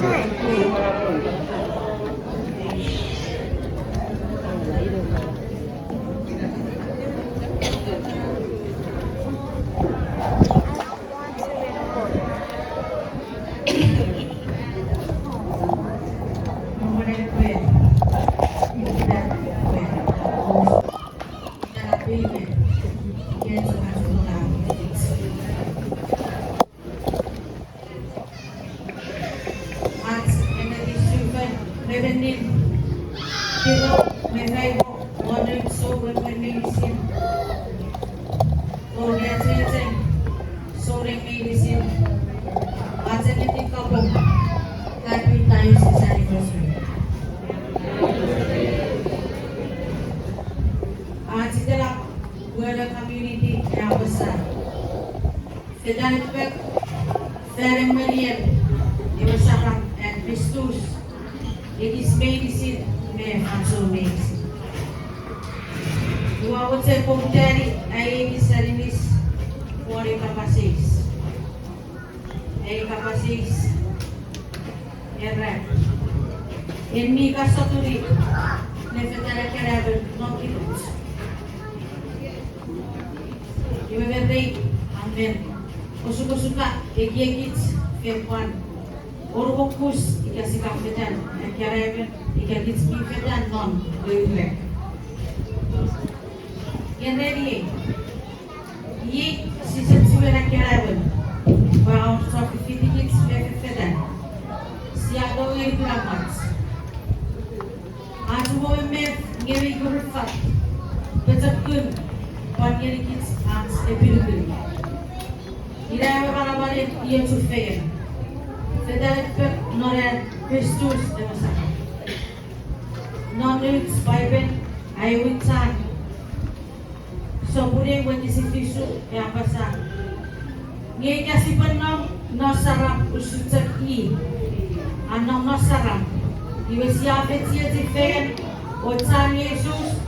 Happy Diocese anniversary. आज itulah Weno community yang besar. Sedang itu ceremonial ibasahan and Christus. It is medicine, may also medicine. Dua wajah pemuteri ayat serinis wali kapasis. Ayat kapasis. Era. Ini kasaturi. Nefetara kerabat nokilus. Ibu berdei, amen. Usuka egegit fempuan. Orbokus ikasi kafetan, kerabat ikagit kafetan non leulek. Yang ready, ye sisa suara kerabat. Bahwa sofi fitikit kafetan. Siapa yang kerabat? Aju momen ngeri gurufat, betul panggil kids ans epilubil. Ira balabalin ia cufein. Sedarat pek noran Christus demasa. Non-nuts Bible ayutan. Sobure wajib sifisu yang pasang. Ngai kasih penam nasarap usutak I. Anam nasarap. Iwe siapet siya si Fen, Otsan Jesus,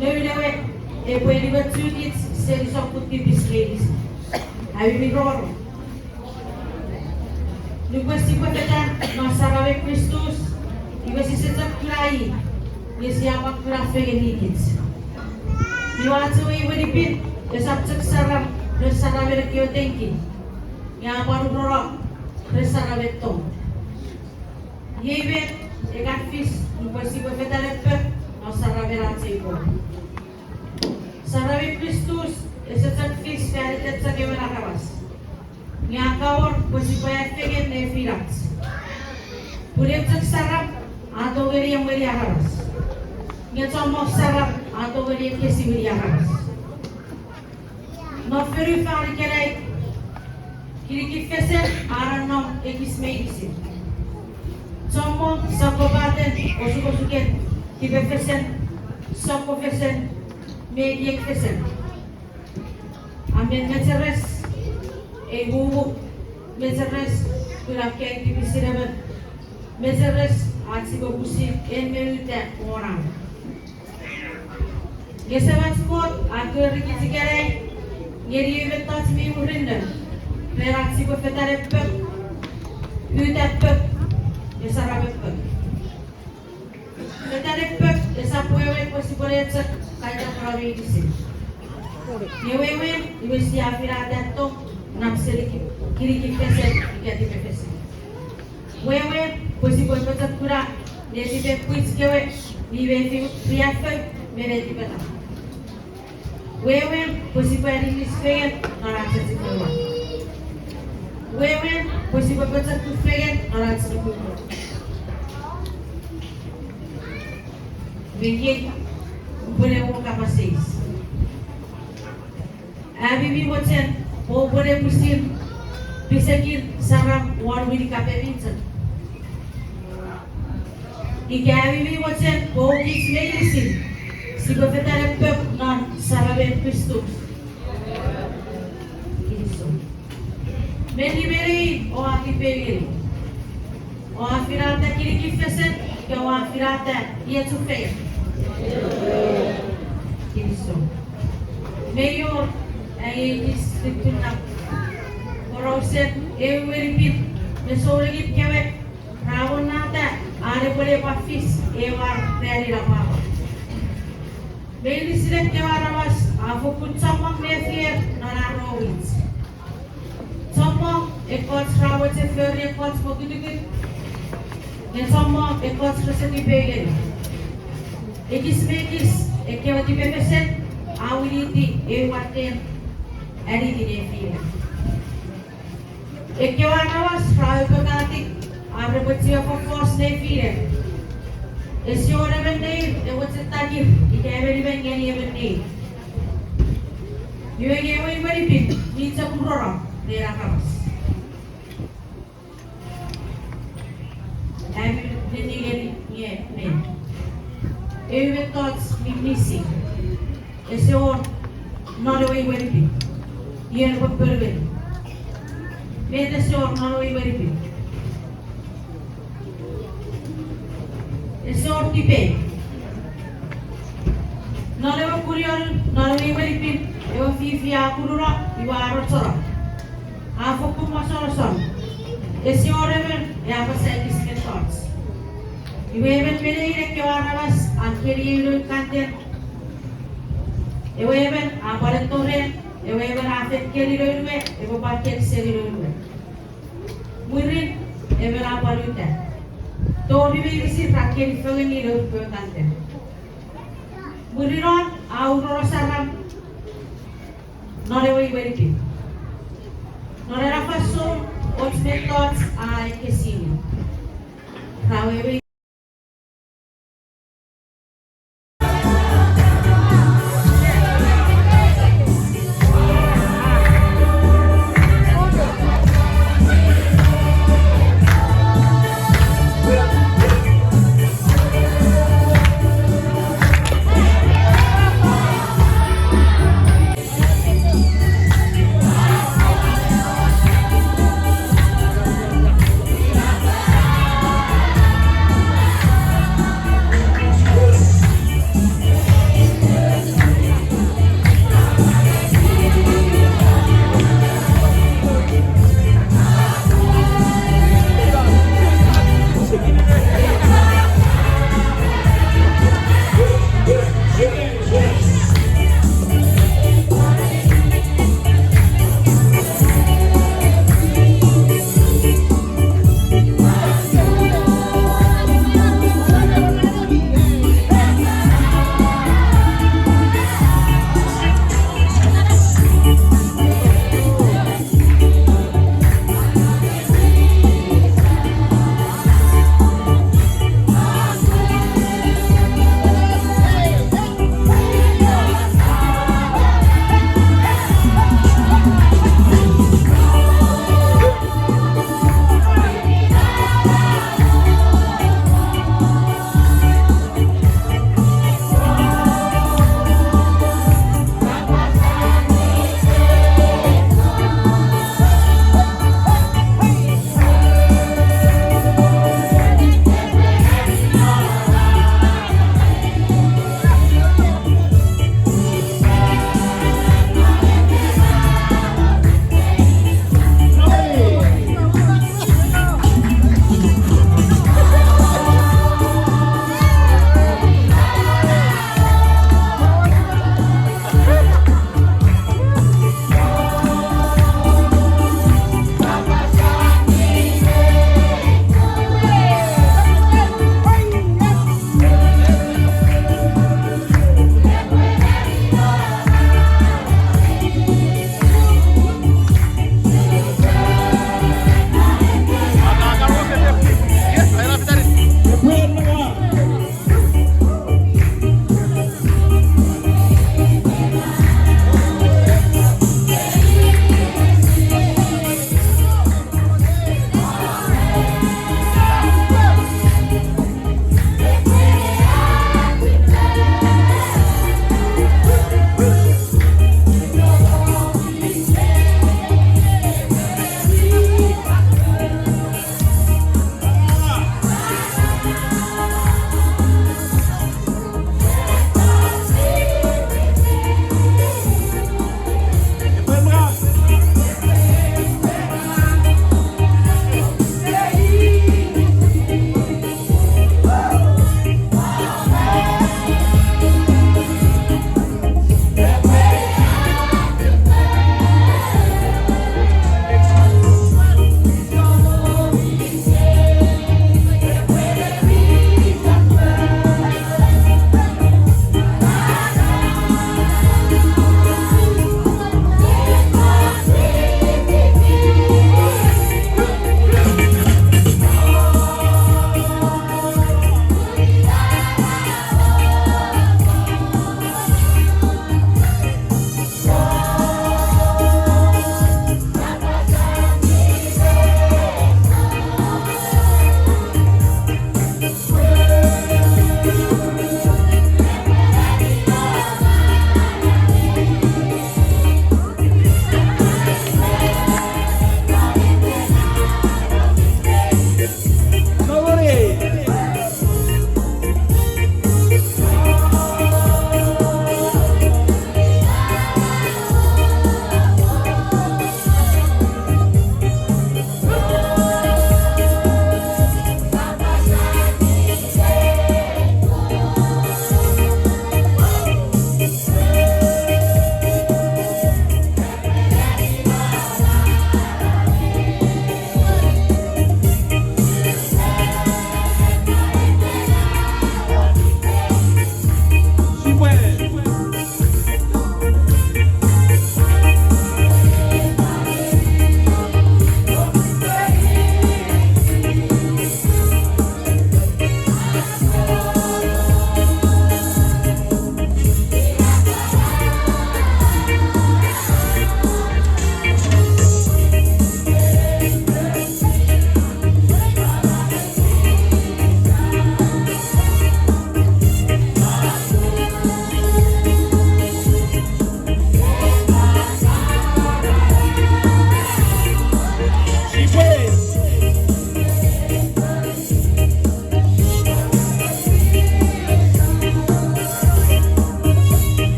Nulewet, e pwede ba tudit, seri soput tipis ladies. Awi migoro. Nugwas si Pagkatan, Masarawe Christus, iwe si Setak Klai, ni siapak Klafe Genikits. Iwatsu iwe dipit, desapsak sarap, resarawe rekyo tengki. Yang baru dorok, resarawe tong. Yewe, ekat fis, nupasi befetalet pek, no sarabe ratsiko. Sarabe Christus, esetat fis, veritet sa kewena kawas. Ngakawor, pasi bayat pengen ne firats. Pulem sak sarap, ato geri yang beri akaras. Ngacomok sarap, ato geri yang kesi beri akaras. No feru fari kelai, kirikit kesen, aran nom ekis medicine. Sommo sakobaten osukosuken kibefesen sokofesen mediekfesen amen meteres ebu meteres kulakya kibisiraban meteres atsigobusi enmeluta orang gesabat sport atur rikitsikere ngeri vetats mi urinda leratsi befetare pep utat pep Sarabet pek. Letarek pek, desa puewe posiboleh cek kaya perawi di sini. Yewewe, iwe siap firada tok nam seriki kiri kipesen ikati pepesen. Wewe posibol cek kura desi pekuis kewe niwe fiafe mere di peta. Wewe posibol rilis fegen naranca sikwa. Wewe posibol cek fegen naranca sikwa. Begin boleh muka masih. Abi bi macam boleh musim bisa kir sarap warwiri kapevin. Ike abi bi macam kis medicine. Si befetare pep non sarabe Christus. Meri o aki pegiri. O afirata kiri kifesen ke o afirata ia tufei. Isso. Mayor ay istituna. Oroset eu repeat. Mesorigit kewe. boleh pafis ewar dari rapapa. Beli silet kewarawas afukut samang nefier nararowits. Samang ekot rawat sefer ekot spokudukit. Dan samang ekot reseti begen. Ekis mekis ekewati pepeset awiliti ewaten editi nefier. Ekewarawas rawat kotatik abrebetsia fofos nefier. Esse ora bem eu vou tentar aqui e quer ver bem quem é bem. Eu é o bem ni sa kuroro de la camas. Ni bem. Eu ve tots mi missing. Esse or não é o bem. E é o bem. Vede esse or não é o bem. Esse or tipe. Não é o curior, não é o bem. Eu vivi a curura e o arrochora. A foco masoroson. Esse or é a passagem de sketches. E o evento é que o arras aquele o canter. Eu evento a parentorre. Eu evento a fet que ele é. Eu vou partir se ele é. Muito evento a paluta. Todo dia se aquele foi ele o canter. Muriron a urorosaram. Não é o igualito. Não era fácil os métodos a aquecer. Não é o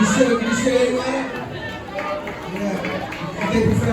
Bisa, ya. Kita bisa